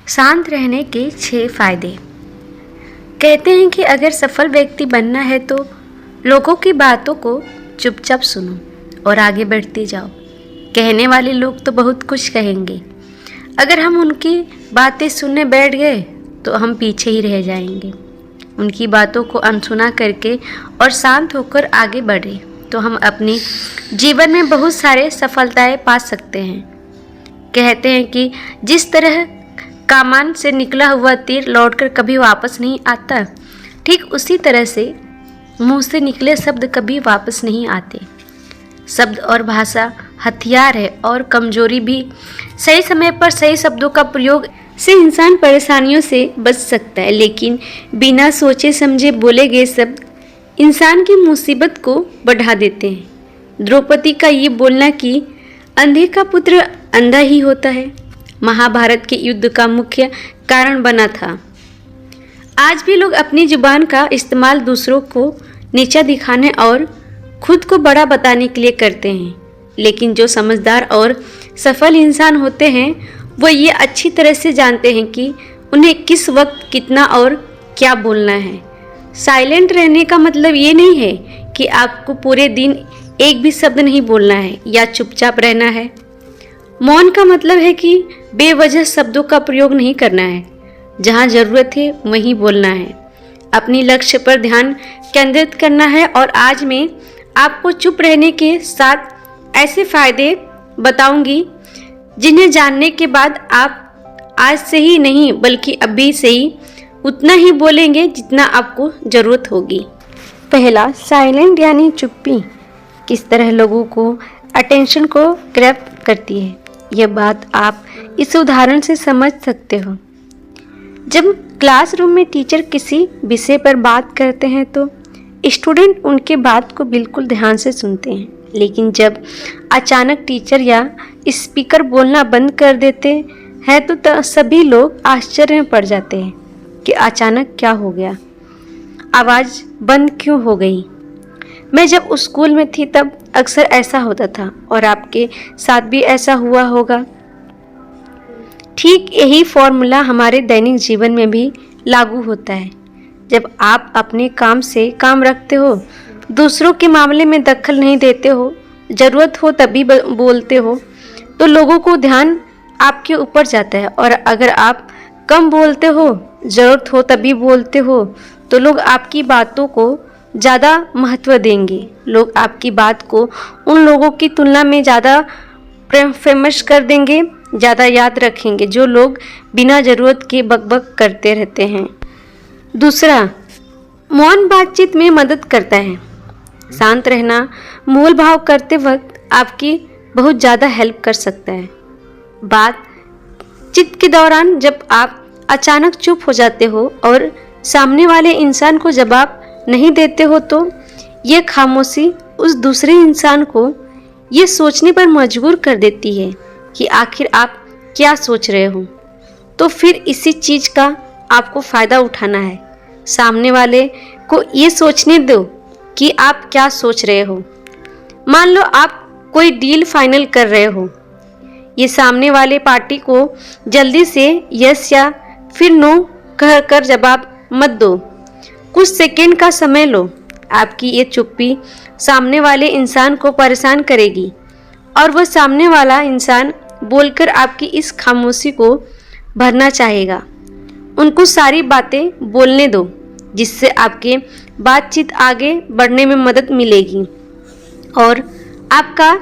शांत रहने के 6 फायदे। कहते हैं कि अगर सफल व्यक्ति बनना है तो लोगों की बातों को चुपचाप सुनो और आगे बढ़ते जाओ। कहने वाले लोग तो बहुत कुछ कहेंगे, अगर हम उनकी बातें सुनने बैठ गए तो हम पीछे ही रह जाएंगे। उनकी बातों को अनसुना करके और शांत होकर आगे बढ़े तो हम अपने जीवन में बहुत सारे सफलताएं पा सकते हैं। कहते हैं कि जिस तरह कामान से निकला हुआ तीर लौटकर कभी वापस नहीं आता, ठीक उसी तरह से मुंह से निकले शब्द कभी वापस नहीं आते। शब्द और भाषा हथियार है और कमजोरी भी। सही समय पर सही शब्दों का प्रयोग से इंसान परेशानियों से बच सकता है, लेकिन बिना सोचे समझे बोले गए शब्द इंसान की मुसीबत को बढ़ा देते हैं। द्रौपदी का ये बोलना कि अंधे का पुत्र अंधा ही होता है, महाभारत के युद्ध का मुख्य कारण बना था। आज भी लोग अपनी जुबान का इस्तेमाल दूसरों को नीचा दिखाने और खुद को बड़ा बताने के लिए करते हैं, लेकिन जो समझदार और सफल इंसान होते हैं वो ये अच्छी तरह से जानते हैं कि उन्हें किस वक्त कितना और क्या बोलना है। साइलेंट रहने का मतलब ये नहीं है कि आपको पूरे दिन एक भी शब्द नहीं बोलना है या चुपचाप रहना है। मौन का मतलब है कि बेवजह शब्दों का प्रयोग नहीं करना है, जहाँ ज़रूरत है वहीं बोलना है। अपनी लक्ष्य पर ध्यान केंद्रित करना है। और आज मैं आपको चुप रहने के 7 ऐसे फायदे बताऊंगी जिन्हें जानने के बाद आप आज से ही नहीं बल्कि अभी से ही उतना ही बोलेंगे जितना आपको ज़रूरत होगी। पहला, साइलेंट यानी चुप्पी किस तरह लोगों को अटेंशन को ग्रैब करती है, यह बात आप इस उदाहरण से समझ सकते हो। जब क्लासरूम में टीचर किसी विषय पर बात करते हैं तो स्टूडेंट उनके बात को बिल्कुल ध्यान से सुनते हैं, लेकिन जब अचानक टीचर या स्पीकर बोलना बंद कर देते हैं तो सभी लोग आश्चर्य में पड़ जाते हैं कि अचानक क्या हो गया, आवाज़ बंद क्यों हो गई। मैं जब उस स्कूल में थी तब अक्सर ऐसा होता था और आपके साथ भी ऐसा हुआ होगा। ठीक यही फॉर्मूला हमारे दैनिक जीवन में भी लागू होता है। जब आप अपने काम से काम रखते हो, दूसरों के मामले में दखल नहीं देते हो, ज़रूरत हो तभी बोलते हो, तो लोगों को ध्यान आपके ऊपर जाता है। और अगर आप कम बोलते हो, ज़रूरत हो तभी बोलते हो, तो लोग आपकी बातों को ज़्यादा महत्व देंगे। लोग आपकी बात को उन लोगों की तुलना में ज़्यादा फेमस कर देंगे, ज़्यादा याद रखेंगे जो लोग बिना ज़रूरत के बकबक करते रहते हैं। दूसरा, मौन बातचीत में मदद करता है। शांत रहना मोल भाव करते वक्त आपकी बहुत ज़्यादा हेल्प कर सकता है। बातचीत के दौरान जब आप अचानक चुप हो जाते हो और सामने वाले इंसान को जवाब नहीं देते हो तो ये खामोशी उस दूसरे इंसान को ये सोचने पर मजबूर कर देती है कि आखिर आप क्या सोच रहे हो। तो फिर इसी चीज़ का आपको फ़ायदा उठाना है। सामने वाले को ये सोचने दो कि आप क्या सोच रहे हो। मान लो आप कोई डील फाइनल कर रहे हो, ये सामने वाले पार्टी को जल्दी से यस या फिर नो कहकर जवाब मत दो। कुछ सेकंड का समय लो। आपकी ये चुप्पी सामने वाले इंसान को परेशान करेगी और वह सामने वाला इंसान बोलकर आपकी इस खामोशी को भरना चाहेगा। उनको सारी बातें बोलने दो, जिससे आपके बातचीत आगे बढ़ने में मदद मिलेगी और आपका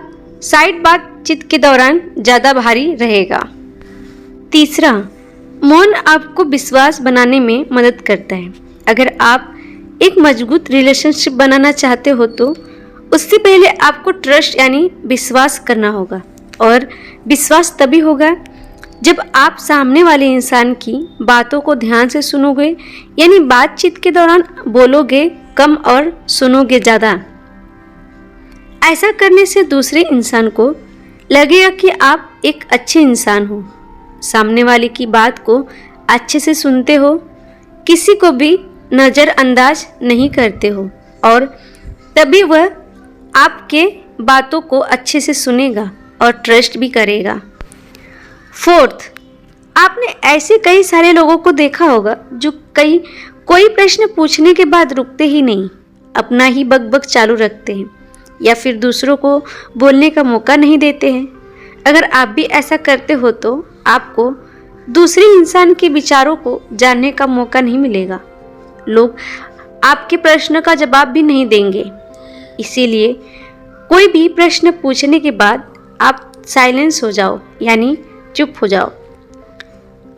साइड बातचीत के दौरान ज़्यादा भारी रहेगा। तीसरा, मौन आपको विश्वास बनाने में मदद करता है। अगर आप एक मजबूत रिलेशनशिप बनाना चाहते हो तो उससे पहले आपको ट्रस्ट यानी विश्वास करना होगा। और विश्वास तभी होगा जब आप सामने वाले इंसान की बातों को ध्यान से सुनोगे, यानी बातचीत के दौरान बोलोगे कम और सुनोगे ज़्यादा। ऐसा करने से दूसरे इंसान को लगेगा कि आप एक अच्छे इंसान हो, सामने वाले की बात को अच्छे से सुनते हो, किसी को भी नज़रअंदाज नहीं करते हो और तभी वह आपके बातों को अच्छे से सुनेगा और ट्रस्ट भी करेगा। फोर्थ, आपने ऐसे कई सारे लोगों को देखा होगा जो कोई प्रश्न पूछने के बाद रुकते ही नहीं, अपना ही बकबक चालू रखते हैं या फिर दूसरों को बोलने का मौका नहीं देते हैं। अगर आप भी ऐसा करते हो तो आपको दूसरे इंसान के विचारों को जानने का मौका नहीं मिलेगा। लोग आपके प्रश्न का जवाब भी नहीं देंगे। इसीलिए कोई भी प्रश्न पूछने के बाद आप साइलेंस हो जाओ, यानी चुप हो जाओ।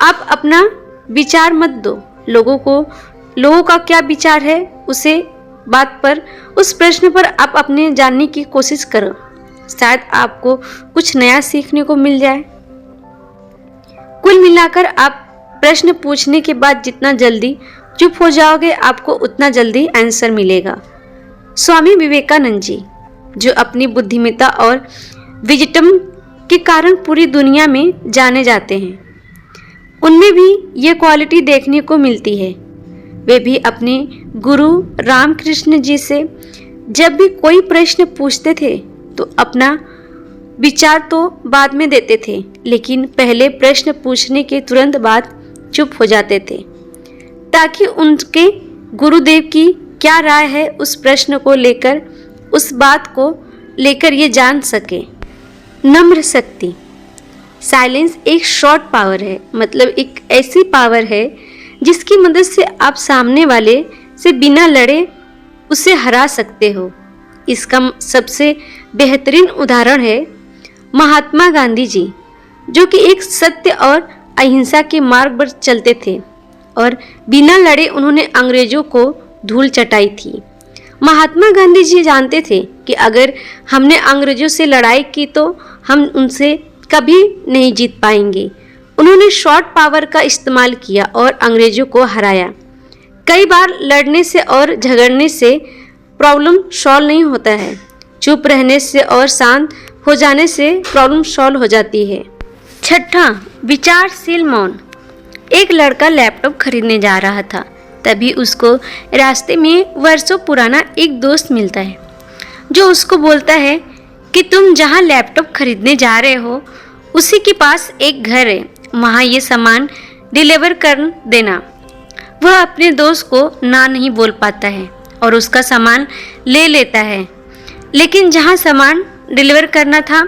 आप अपना विचार मत दो। लोगों का क्या विचार है उस प्रश्न पर आप अपने जानने की कोशिश करो। शायद आपको कुछ नया सीखने को मिल जाए। कुल मिलाकर आप प्रश्न पूछने के बाद जितना जल्दी चुप हो जाओगे, आपको उतना जल्दी आंसर मिलेगा। स्वामी विवेकानंद जी, जो अपनी बुद्धिमत्ता और विजडम के कारण पूरी दुनिया में जाने जाते हैं, उनमें भी ये क्वालिटी देखने को मिलती है। वे भी अपने गुरु रामकृष्ण जी से जब भी कोई प्रश्न पूछते थे तो अपना विचार तो बाद में देते थे, लेकिन पहले प्रश्न पूछने के तुरंत बाद चुप हो जाते थे, ताकि उनके गुरुदेव की क्या राय है उस प्रश्न को लेकर, उस बात को लेकर ये जान सके। नम्र शक्ति। साइलेंस एक शॉर्ट पावर है, मतलब एक ऐसी पावर है जिसकी मदद से आप सामने वाले से बिना लड़े उसे हरा सकते हो। इसका सबसे बेहतरीन उदाहरण है महात्मा गांधी जी, जो कि एक सत्य और अहिंसा के मार्ग पर चलते थे और बिना लड़े उन्होंने अंग्रेजों को धूल चटाई थी। महात्मा गांधी जी जानते थे कि अगर हमने अंग्रेजों से लड़ाई की तो हम उनसे कभी नहीं जीत पाएंगे। उन्होंने शॉर्ट पावर का इस्तेमाल किया और अंग्रेजों को हराया। कई बार लड़ने से और झगड़ने से प्रॉब्लम सॉल्व नहीं होता है, चुप रहने से और शांत हो जाने से प्रॉब्लम सॉल्व हो जाती है। छठा, विचारशील मौन। एक लड़का लैपटॉप खरीदने जा रहा था, तभी उसको रास्ते में वर्षों पुराना एक दोस्त मिलता है, जो उसको बोलता है कि तुम जहाँ लैपटॉप खरीदने जा रहे हो उसी के पास एक घर है, वहाँ ये सामान डिलीवर कर देना। वह अपने दोस्त को ना नहीं बोल पाता है और उसका सामान ले लेता है, लेकिन जहाँ सामान डिलीवर करना था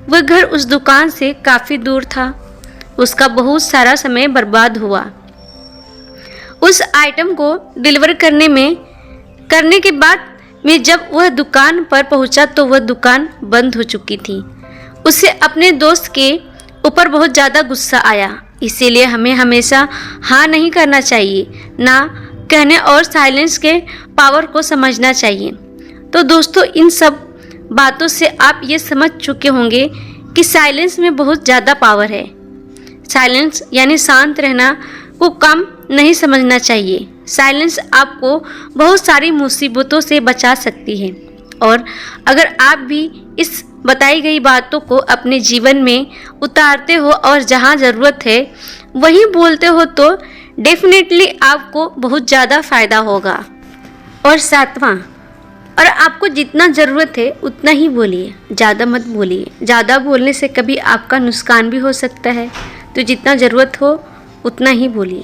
वह घर उस दुकान से काफ़ी दूर था। उसका बहुत सारा समय बर्बाद हुआ। उस आइटम को डिलीवर करने के बाद में जब वह दुकान पर पहुंचा तो वह दुकान बंद हो चुकी थी। उसे अपने दोस्त के ऊपर बहुत ज़्यादा गुस्सा आया। इसीलिए हमें हमेशा हाँ नहीं करना चाहिए, ना कहने और साइलेंस के पावर को समझना चाहिए। तो दोस्तों, इन सब बातों से आप ये समझ चुके होंगे कि साइलेंस में बहुत ज़्यादा पावर है। साइलेंस यानी शांत रहना को कम नहीं समझना चाहिए। साइलेंस आपको बहुत सारी मुसीबतों से बचा सकती है। और अगर आप भी इस बताई गई बातों को अपने जीवन में उतारते हो और जहाँ ज़रूरत है वहीं बोलते हो तो डेफिनेटली आपको बहुत ज़्यादा फ़ायदा होगा। और सातवां, और आपको जितना ज़रूरत है उतना ही बोलिए, ज़्यादा मत बोलिए। ज़्यादा बोलने से कभी आपका नुकसान भी हो सकता है, तो जितना ज़रूरत हो उतना ही बोलिए।